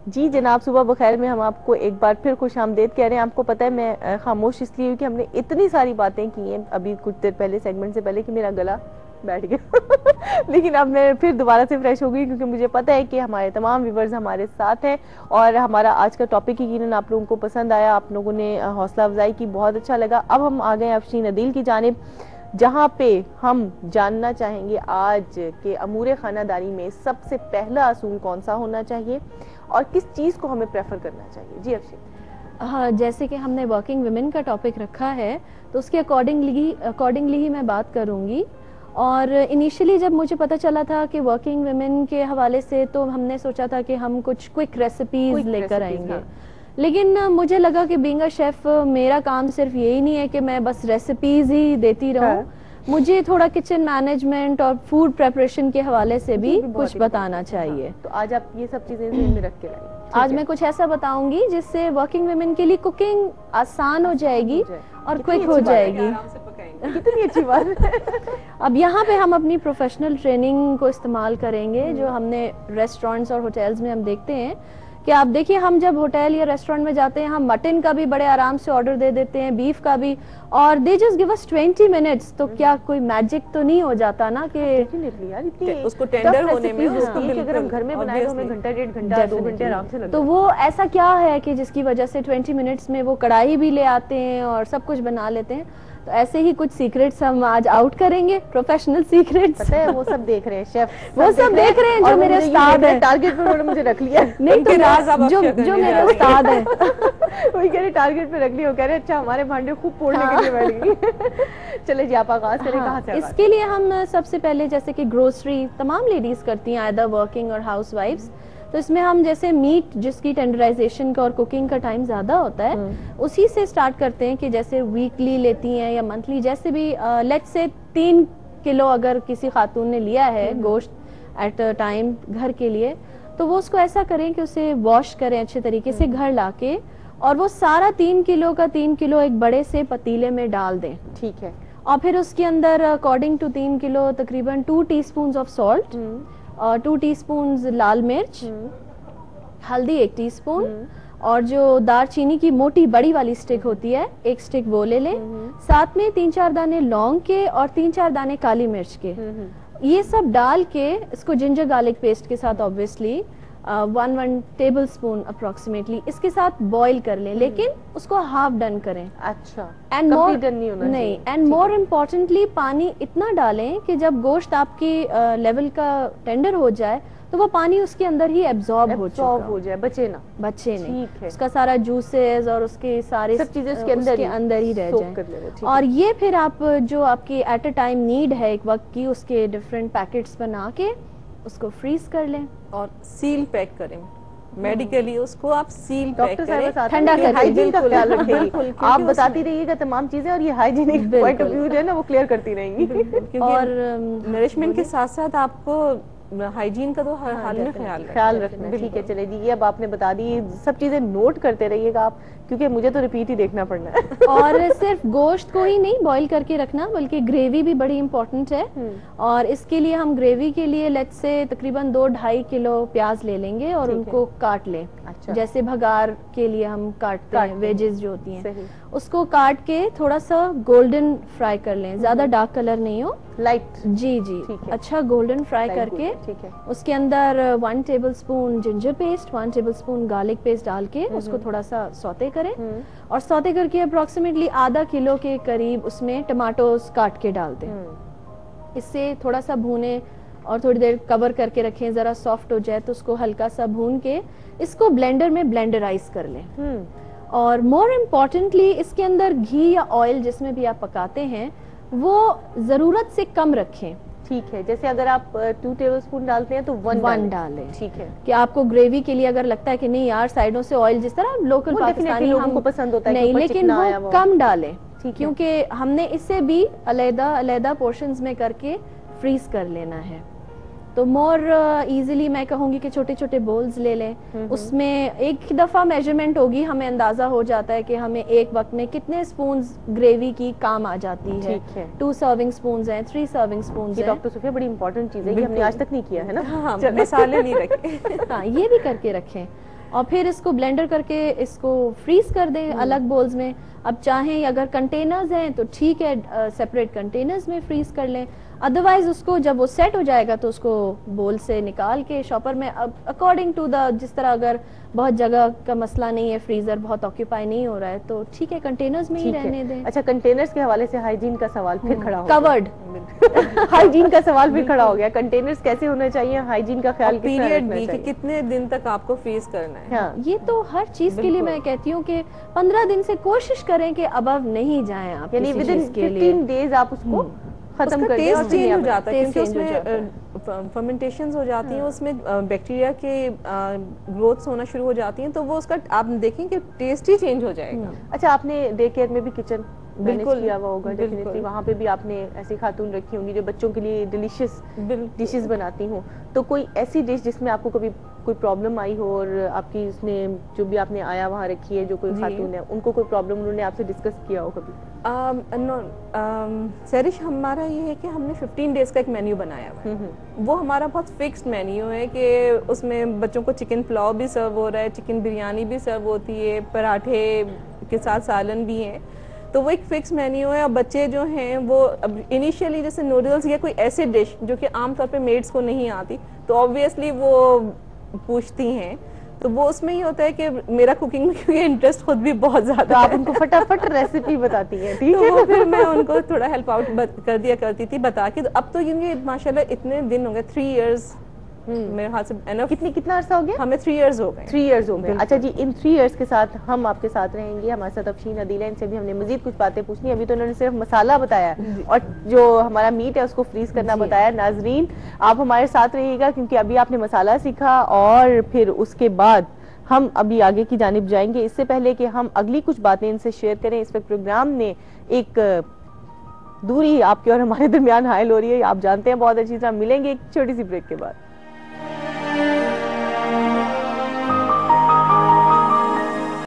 जी जनाब, सुबह बखैर में हम आपको एक बार फिर खुशामदीद कह रहे हैं। आपको पता है मैं खामोश इसलिए हूँ कि हमने इतनी सारी बातें की हैं अभी कुछ देर पहले, सेगमेंट से पहले, कि मेरा गला बैठ गया लेकिन अब मैं फिर दोबारा से फ्रेश हो गई क्योंकि मुझे पता है कि हमारे तमाम व्यूवर्स हमारे साथ हैं और हमारा आज का टॉपिक यकीनन आप लोगों को पसंद आया, आप लोगों ने हौसला अफजाई की, बहुत अच्छा लगा। अब हम आ गए अफशीन अदील की जानिब, जहाँ पे हम जानना चाहेंगे आज के अमूर खानादारी में सबसे पहला असूल कौन सा होना चाहिए और किस चीज़ को हमें प्रेफर करना चाहिए। जी अफशीन। हाँ, जैसे कि हमने वर्किंग वुमेन का टॉपिक रखा है तो उसके अकॉर्डिंगली ही मैं बात करूँगी। और इनिशियली जब मुझे पता चला था कि वर्किंग वुमेन के हवाले से, तो हमने सोचा था कि हम कुछ क्विक रेसिपीज लेकर आएंगे। हाँ। लेकिन मुझे लगा कि बीइंग अ शेफ मेरा काम सिर्फ यही नहीं है कि मैं बस रेसिपीज ही देती रहूं। हाँ। मुझे थोड़ा किचन मैनेजमेंट और फूड प्रिपरेशन के हवाले से भी कुछ बताना चाहिए। तो आज आप ये सब चीजें ध्यान में रख के लाइए। आज मैं कुछ ऐसा बताऊंगी जिससे वर्किंग वुमेन के लिए कुकिंग आसान हो जाएगी और क्विक हो जाएगी। कितनी अच्छी बात है। अब यहाँ पे हम अपनी प्रोफेशनल ट्रेनिंग को इस्तेमाल करेंगे जो हमने रेस्टोरेंट्स और होटल्स में हम देखते हैं कि आप देखिए, हम जब होटल या रेस्टोरेंट में जाते हैं हम मटन का भी बड़े आराम से ऑर्डर दे देते हैं, बीफ का भी, और they just give us 20 minutes. तो क्या कोई मैजिक तो नहीं हो जाता ना कि यार इतनी उसको टेंडर होने में उसको अगर हम घर में बनाए तो हमें घंटा, 1.5 घंटा, 2 घंटे आराम से लगेगा। तो वो ऐसा क्या है कि जिसकी वजह से 20 मिनट्स में वो कढ़ाई भी ले आते हैं और सब कुछ बना लेते हैं। तो ऐसे ही कुछ सीक्रेट्स हम आज आउट करेंगे, प्रोफेशनल सीक्रेट्स। पता है वो सब देख रहे हैं शेफ, वो सब देख रहे हैं जो मेरे उस्ताद हैं। टारगेट पे उन्होंने मुझे रख लिया। नहीं तो जो मेरे उस्ताद हैं वही कह रहे टारगेट पे रख लिया, कह रहे अच्छा हमारे भांडे खूब फोड़ने के लिए बैठ गई। चले जी आप आगाज करें। कहाँ से? इसके लिए हम सबसे पहले, जैसे कि ग्रोसरी तमाम लेडीज करती हैं, आइदर वर्किंग और हाउसवाइफ्स, तो इसमें हम जैसे मीट जिसकी टेंडराइजेशन का और कुकिंग का टाइम ज़्यादा होता है उसी से स्टार्ट करते हैं कि जैसे वीकली लेती हैं या मंथली, जैसे भी लेट्स से 3 किलो अगर किसी खातून ने लिया है गोश्त एट अ टाइम घर के लिए, तो वो उसको ऐसा करें कि उसे वॉश करें अच्छे तरीके से घर लाके, और वो सारा 3 किलो का 3 किलो एक बड़े से पतीले में डाल दें। ठीक है। और फिर उसके अंदर अकॉर्डिंग टू 3 किलो तकरीबन 2 टीस्पून ऑफ सॉल्ट, 2 टीस्पून लाल मिर्च, हल्दी 1 टीस्पून, और जो दालचीनी की मोटी बड़ी वाली स्टिक होती है 1 स्टिक वो ले लें। साथ में 3-4 दाने लौंग के और 3-4 दाने काली मिर्च के। ये सब डाल के इसको जिंजर गार्लिक पेस्ट के साथ ऑब्वियसली 1 टेबल स्पून अप्रोक्सीमेटली इसके साथ बॉईल कर लें, लेकिन उसको हाफ डन करें। अच्छा, एंड मोर डन नहीं होना नहीं, एंड मोर इम्पोर्टेंटली पानी इतना डालें कि जब गोश्त आपकी लेवल का टेंडर हो जाए तो वो पानी उसके अंदर ही एब्जॉर्ब हो जाए, बचे नहीं। ठीक है। उसका सारा जूसेस और उसके सारे सब चीजें उसके अंदर ही रह जाएं। और ये फिर आप जो आपकी एट अ टाइम नीड है एक वक्त की, उसके डिफरेंट पैकेट्स बना के उसको फ्रीज कर लें और सील पैक करें। मेडिकली उसको आप सील पैक करें, ठंडा करें। हाइजीन का ख्याल रखें। आप बताती रहिएगा तमाम चीजें और ये हाइजीनिक पॉइंट ऑफ व्यू जो है ना वो क्लियर करती रहेंगी। और नरिशमेंट के साथ साथ आपको हाइजीन का तो हर हाल में ख्याल रखना। ठीक है, चले जी, ये अब आपने बता दी, सब चीजें नोट करते रहिएगा आप, क्योंकि मुझे तो रिपीट ही देखना पड़ना है। और सिर्फ गोश्त को ही नहीं बॉईल करके रखना, बल्कि ग्रेवी भी बड़ी इंपॉर्टेंट है। और इसके लिए हम ग्रेवी के लिए लेट्स से तकरीबन 2-2.5 किलो प्याज ले लेंगे और उनको काट लें। अच्छा। जैसे भगार के लिए हम काटते हैं वेजेस जो होती हैं, उसको काट के थोड़ा सा गोल्डन फ्राई कर लें, ज्यादा डार्क कलर नहीं हो, लाइट। जी, अच्छा गोल्डन फ्राई करके उसके अंदर 1 table spoon ginger paste, 1 table spoon garlic paste डाल के उसको थोड़ा सा सौते करें। और सौते करके अप्रोक्सीमेटली आधा किलो के करीब उसमें टमाटोस काट के डाल दें। इससे थोड़ा सा भूने और थोड़ी देर कवर करके रखें, जरा सॉफ्ट हो जाए तो उसको हल्का सा भून के इसको ब्लेंडर में ब्लेंडराइज कर लें। और मोर इम्पोर्टेंटली इसके अंदर घी या ऑयल जिसमें भी आप पकाते हैं वो जरूरत से कम रखें। ठीक है, जैसे अगर आप 2 टेबलस्पून डालते हैं तो 1 डालें। ठीक है, कि आपको ग्रेवी के लिए अगर लगता है कि नहीं यार साइडों से ऑयल जिस तरह लोकल पाकिस्तानी हमको पसंद होता है नहीं, लेकिन वो कम डालें, क्योंकि हमने इसे भी अलग-अलग पोर्शंस में करके फ्रीज कर लेना है। तो मोर इजीली मैं कहूंगी कि छोटे छोटे बोल्स ले लें, उसमें एक दफा मेजरमेंट होगी, हमें अंदाजा हो जाता है कि हमें एक वक्त में कितने स्पून्स ग्रेवी की काम आ जाती है। 2 सर्विंग स्पून्स हैं, 3 सर्विंग स्पून्स हैं। डॉक्टर सुफिया बड़ी इंपॉर्टेंट चीज है, ये हमने आज तक नहीं किया है ना। हाँ, मसाले नहीं रखे। हाँ, ये भी करके रखें। और फिर इसको ब्लेंडर करके इसको फ्रीज कर दें अलग बोल्स में। अब चाहें अगर कंटेनर्स हैं तो ठीक है, सेपरेट कंटेनर्स में फ्रीज कर लें, अदरवाइज उसको जब वो सेट हो जाएगा तो उसको बोल से निकाल के शॉपर में, अकॉर्डिंग टू द, जिस तरह अगर बहुत जगह का मसला नहीं है, फ्रीजर बहुत ऑक्यूपाई नहीं हो रहा है तो ठीक है कंटेनर्स में ही रहने दें। अच्छा, कंटेनर्स के हवाले से हाइजीन का सवाल फिर खड़ा हो कवर्ड हाइजीन का सवाल फिर खड़ा हो गया, कंटेनर्स कैसे होने चाहिए, हाइजीन का ख्याल पीरियड भी कि कितने दिन तक आपको फ्रीज करना है। हाँ। ये तो हर चीज के लिए मैं कहती हूँ कि 15 दिन से कोशिश करें कि अबव नहीं जाएं आप, यानी विद इन 15 डेज आप उसको खत्म कर दें। टेस्ट चेंज हो जाता है क्योंकि उसमें फर्मेंटेशंस हो जाती हैं, उसमें बैक्टीरिया के ग्रोथ्स होना शुरू हो जाती हैं, तो वो उसका आप देखें कि टेस्ट ही चेंज हो जाएगा। अच्छा, आपने डे केयर में भी किचन बिल्कुल किया हुआ होगा, डेफिनेटली वहाँ पे भी आपने ऐसी खातून रखी होंगी जो बच्चों के लिए डिलीशियस डिशेस बनाती हूँ, तो कोई ऐसी डिश जिसमें आपको कभी कोई प्रॉब्लम आई हो और आपकी उसने जो भी आपने आया वहाँ रखी है जो कोई खातून है, उनको कोई प्रॉब्लम उन्होंने आपसे डिस्कस किया हो कभी? सरिश, हमारा ये है कि हमने 15 डेज का एक मेन्यू बनाया हुआ है। वो हमारा बहुत फिक्स्ड मेन्यू है कि उसमें बच्चों को चिकन पुलाव भी सर्व हो रहा है, चिकन बिरयानी भी सर्व होती है, पराठे के साथ सालन भी है, तो वो एक फिक्स मेन्यू है। और बच्चे जो हैं वो अब इनिशियली जैसे नूडल्स या कोई ऐसी डिश जो कि आमतौर पे मेड्स को नहीं आती, तो ऑब्वियसली वो पूछती हैं, तो वो उसमें ही होता है कि मेरा कुकिंग में क्योंकि इंटरेस्ट खुद भी बहुत ज्यादा तो आप उनको फटाफट रेसिपी बताती हैं, ठीक है? तो फिर मैं उनको थोड़ा हेल्प आउट कर दिया करती थी बता के। तो अब तो ये माशाल्लाह इतने दिन हो गए, 3 इयर्स मेरे हाथ से एनफ। कितना अर्सा हो गया? हमें 3 इयर्स हो गए। 3 इयर्स हो गए। अच्छा जी, इन 3 इयर्स के साथ हम आपके साथ रहेंगे। हमारे साथ अफशीन अदीला, इनसे भी हमने मजीद कुछ बातें पूछनी। अभी तो उन्होंने सिर्फ मसाला बताया और जो हमारा मीट है उसको फ्रीज करना बताया। नाजरीन, आप हमारे साथ रहिएगा क्योंकि अभी आपने मसाला सीखा और फिर उसके बाद हम अभी आगे की जानिब जाएंगे। इससे पहले कि हम अगली कुछ बातें इनसे शेयर करें, इस वक्त प्रोग्राम ने एक दूरी आपके और हमारे दरमियान हायल हो रही है, आप जानते हैं बहुत अच्छी तरह। मिलेंगे एक छोटी सी ब्रेक के बाद।